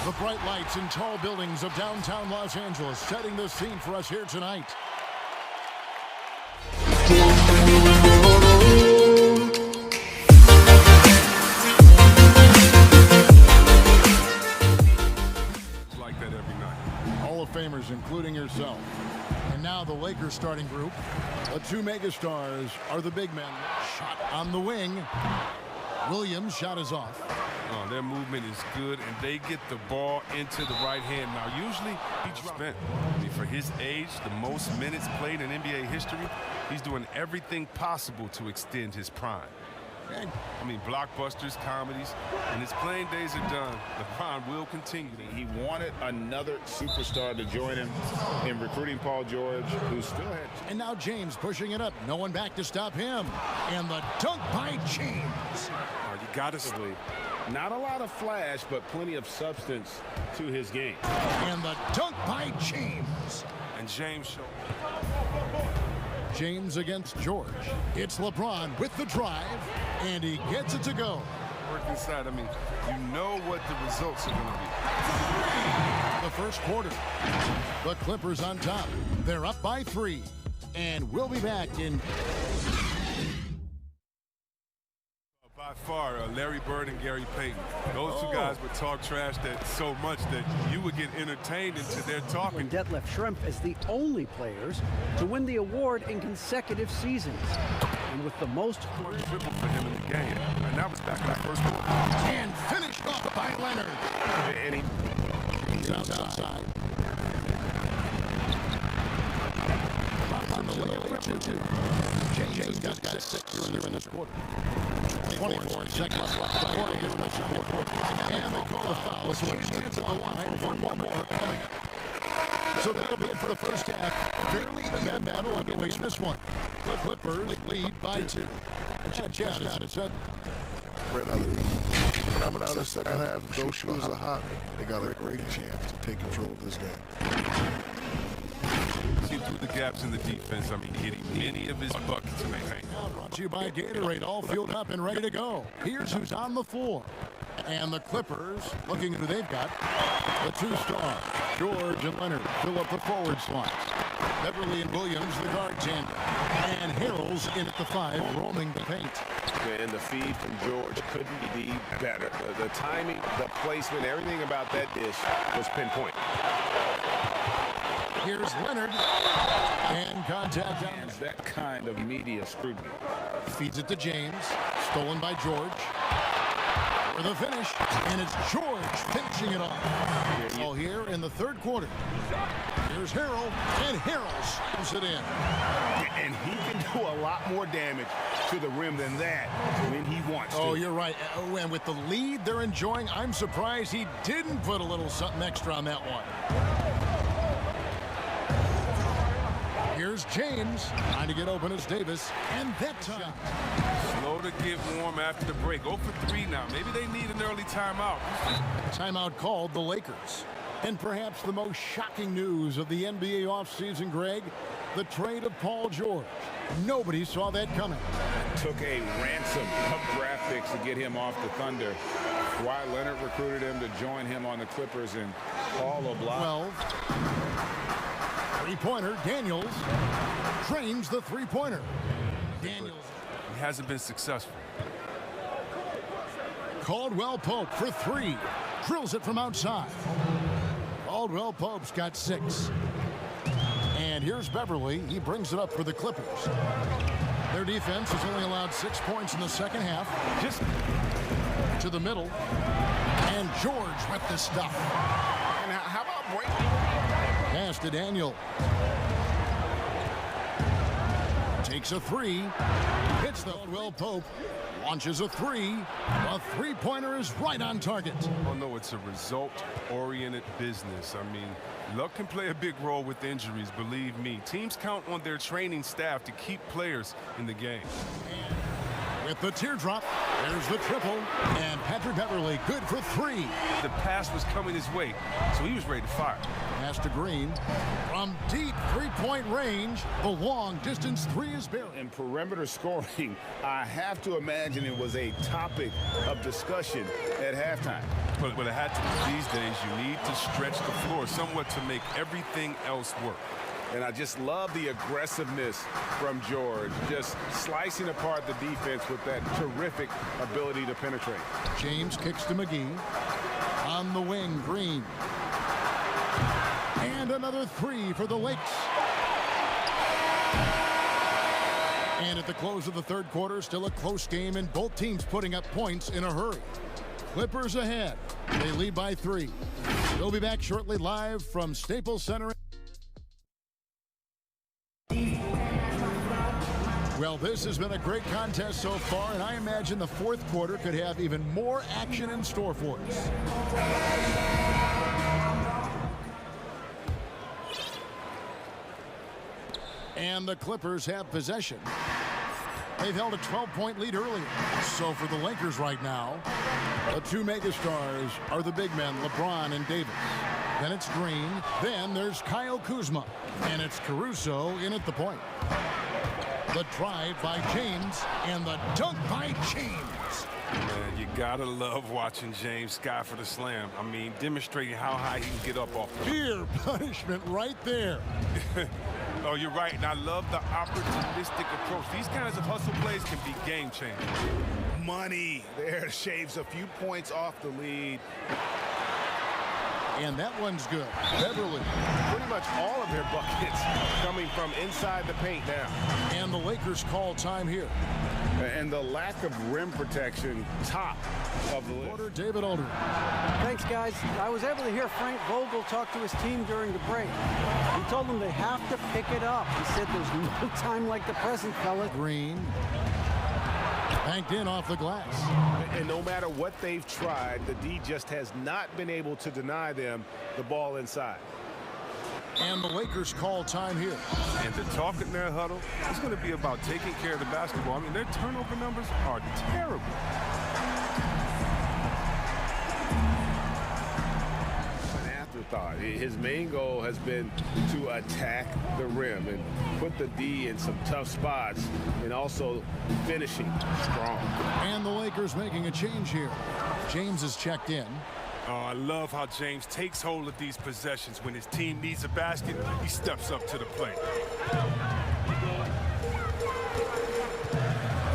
The bright lights and tall buildings of downtown Los Angeles setting the scene for us here tonight. Like that every night. Hall of Famers, including yourself. And now the Lakers starting group. The two megastars are the big men. Shot on the wing. Williams' shot is off. Oh, their movement is good, and they get the ball into the right hand. Now, usually he spent, for his age, the most minutes played in NBA history. He's doing everything possible to extend his prime. I mean, blockbusters, comedies, and his playing days are done. LeBron will continue. He wanted another superstar to join him in recruiting Paul George, who still had... And now James pushing it up. No one back to stop him. And the dunk by James. Oh, you got to sleep. Not a lot of flash, but plenty of substance to his game. And the dunk by James. And James showed. James against George. It's LeBron with the drive, and he gets it to go. Work inside. I mean, you know what the results are going to be. The first quarter. The Clippers on top. They're up by 3. And we'll be back in... By far, Larry Bird and Gary Payton. Those two guys would talk trash that so much that you would get entertained into their talking. And Detlef Schrempf is the only players to win the award in consecutive seasons. And with the most dribble for him in the game. And that was back in the first quarter. And finished off by Leonard. And he's outside. James got 6 here in this quarter. 24 seconds left. And they call the foul. So he stands on the line. One more coming. So that'll be it for the first half. Fairly even battle underway in this one. The Clippers lead by 2. Chad out. It's up. Coming out of the second half, those shoes are hot. They got a great chance to take control of this game. See through the gaps in the defense. I mean, hitting many of his buckets to maintain. Brought to you by Gatorade, all fueled up and ready to go. Here's who's on the floor. And the Clippers, looking who they've got, the 2 stars, George and Leonard, fill up the forward slots. Beverly and Williams, the guard tandem. And Harrell's in at the 5, roaming the paint. And the feed from George couldn't be better. The timing, the placement, everything about that dish was pinpoint. Here's Leonard. And contact down. That kind of media scrutiny. Feeds it to James. Stolen by George. For the finish. And it's George finishing it off. All here in the third quarter. Here's Harrell. And Harrell slams it in. And he can do a lot more damage to the rim than that when he wants to. Oh, you're right. And with the lead they're enjoying, I'm surprised he didn't put a little something extra on that one. Here's James trying to get open as Davis, and that time. Slow to get warm after the break. 0 for 3 now. Maybe they need an early timeout. Timeout called the Lakers. And perhaps the most shocking news of the NBA offseason, Greg, the trade of Paul George. Nobody saw that coming. Took a ransom of draft picks to get him off the Thunder. Kawhi Leonard recruited him to join him on the Clippers, and Paul Obla. 12. Three-pointer, Daniels trains the three-pointer. Daniels. He hasn't been successful. Caldwell Pope for 3. Drills it from outside. Caldwell Pope's got 6. And here's Beverly. He brings it up for the Clippers. Their defense has only allowed 6 points in the second half. Just to the middle. And George with the stuff. And how about break? Pass to Daniel. Takes a 3. Hits the Caldwell Pope. Launches a 3. A three-pointer is right on target. Oh, no, it's a result-oriented business. I mean, luck can play a big role with injuries, believe me. Teams count on their training staff to keep players in the game. And with the teardrop. There's the triple, and Patrick Beverley good for 3. The pass was coming his way, so he was ready to fire. Pass to Green. From deep three-point range, the long-distance 3 is buried. In perimeter scoring, I have to imagine it was a topic of discussion at halftime. But it had to be these days. You need to stretch the floor somewhat to make everything else work. And I just love the aggressiveness from George, just slicing apart the defense with that terrific ability to penetrate. James kicks to McGee. On the wing, Green. And another 3 for the Lakes. And at the close of the third quarter, still a close game, and both teams putting up points in a hurry. Clippers ahead. They lead by 3. We'll be back shortly live from Staples Center. Well, this has been a great contest so far, and I imagine the fourth quarter could have even more action in store for us. And the Clippers have possession. They've held a 12-point lead earlier. So for the Lakers right now, the 2 megastars are the big men, LeBron and Davis. Then it's Green. Then there's Kyle Kuzma. And it's Caruso in at the point. The drive by James and the dunk by James. Man, you gotta love watching James sky for the slam. I mean, demonstrating how high he can get up off the Clear punishment right there. Oh, you're right, and I love the opportunistic approach. These kinds of hustle plays can be game changers. Money. There shaves a few points off the lead. And that one's good. Beverly. Pretty much all of their buckets coming from inside the paint now. And the Lakers call time here. And the lack of rim protection, top of the list. Order David Aldridge. Thanks, guys. I was able to hear Frank Vogel talk to his team during the break. He told them they have to pick it up. He said there's no time like the present, fellas. Green. Banked in off the glass. And no matter what they've tried, the D just has not been able to deny them the ball inside. And the Lakers call time here. And the talk in their huddle is going to be about taking care of the basketball. I mean, their turnover numbers are terrible. An afterthought. His main goal has been to attack the rim and put the D in some tough spots and also finishing strong. And the Lakers making a change here. James is checked in. Oh, I love how James takes hold of these possessions. When his team needs a basket, he steps up to the plate.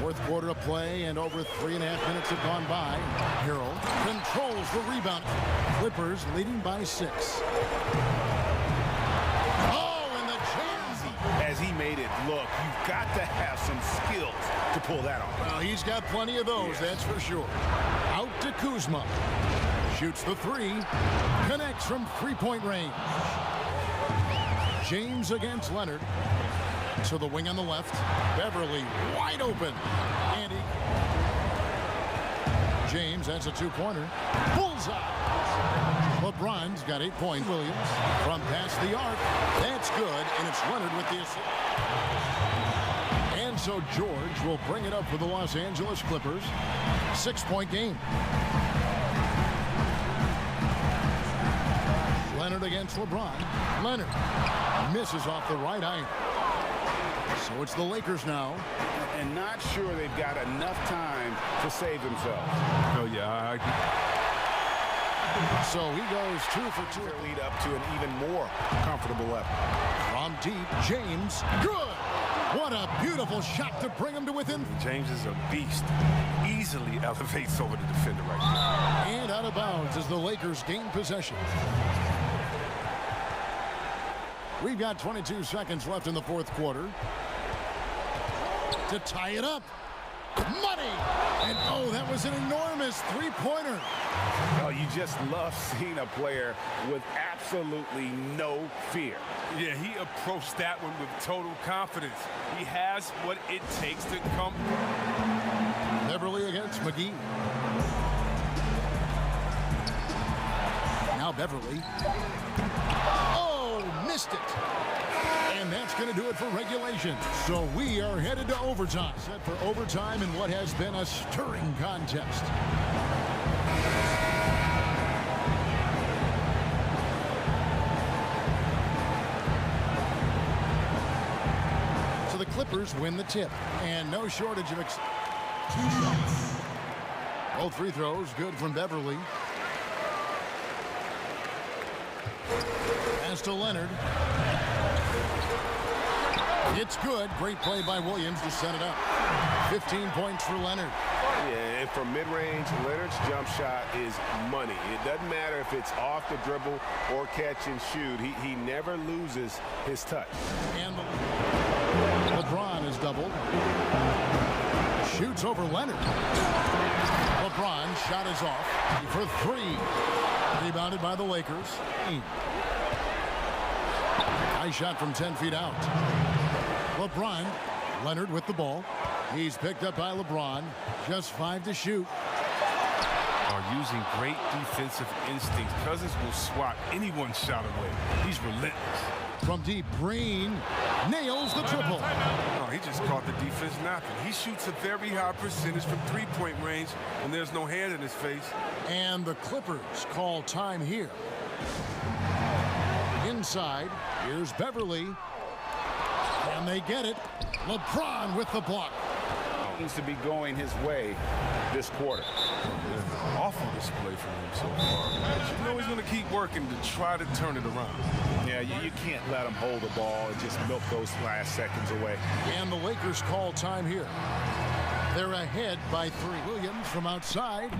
Fourth quarter of play, and over 3.5 minutes have gone by. Harrell controls the rebound. Clippers leading by 6. Oh, and the jam! As he made it look, you've got to have some skills to pull that off. Well, he's got plenty of those, that's for sure. Out to Kuzma. Shoots the 3. Connects from three-point range. James against Leonard. To the wing on the left. Beverly wide open. And James, that's a 2-pointer. Bullseye. LeBron's got 8 points. Williams from past the arc. That's good, and it's Leonard with the assist. And so George will bring it up for the Los Angeles Clippers. 6-point game. Leonard against LeBron. Leonard misses off the right iron. So it's the Lakers now. And not sure they've got enough time to save themselves. Oh, yeah, I agree. So he goes 2 for 2. Their lead up to an even more comfortable level. From deep, James. Good! What a beautiful shot to bring him to within. James is a beast. Easily elevates over the defender right now. And out of bounds as the Lakers gain possession. We've got 22 seconds left in the fourth quarter. To tie it up. Money! And oh, that was an enormous 3-pointer. Oh, you just love seeing a player with absolutely no fear. Yeah, he approached that one with total confidence. He has what it takes to come. Beverly against McGee. Now Beverly. Oh, missed it. And And that's going to do it for regulation. So we are headed to overtime. Set for overtime in what has been a stirring contest. So the Clippers win the tip. And no shortage of both free throws good from Beverly. Pass to Leonard. It's good. Great play by Williams to set it up. 15 points for Leonard. Yeah, and from mid-range, Leonard's jump shot is money. It doesn't matter if it's off the dribble or catch and shoot. He never loses his touch. And LeBron is doubled. Shoots over Leonard. LeBron shot is off for three. Rebounded by the Lakers. High shot from 10 feet out. LeBron, Leonard with the ball. He's picked up by LeBron. Just 5 to shoot. Are using great defensive instincts. Cousins will swat anyone's shot away. He's relentless. From deep, Green nails the triple. Oh, he just caught the defense napping. He shoots a very high percentage from three-point range when there's no hand in his face. And the Clippers call time here. Inside, here's Beverly. And they get it. LeBron with the block. Needs to be going his way this quarter. Awful display from him so far. But you know he's going to keep working to try to turn it around. Yeah, you can't let him hold the ball and just milk those last seconds away. And the Lakers call time here. They're ahead by 3. Williams from outside.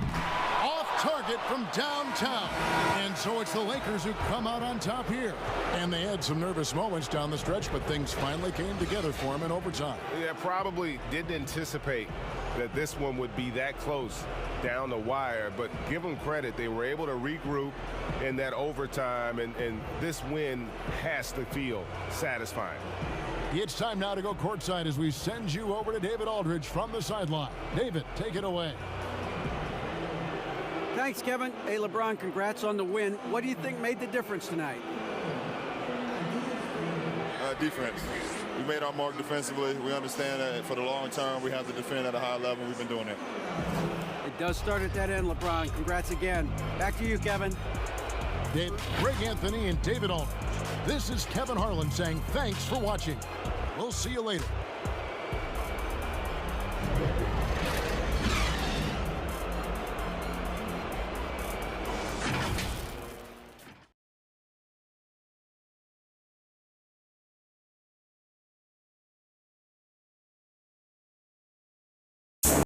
Off target from downtown. And so it's the Lakers who come out on top here. And they had some nervous moments down the stretch, but things finally came together for them in overtime. Yeah, probably didn't anticipate that this one would be that close down the wire, but give them credit. They were able to regroup in that overtime, and this win has to feel satisfying. It's time now to go courtside as we send you over to David Aldridge from the sideline. David, take it away. Thanks, Kevin. Hey, LeBron, congrats on the win. What do you think made the difference tonight? Defense. We made our mark defensively. We understand that for the long term, we have to defend at a high level. We've been doing it. It does start at that end, LeBron. Congrats again. Back to you, Kevin. Greg Anthony and David Aldridge. This is Kevin Harlan saying thanks for watching. We'll see you later.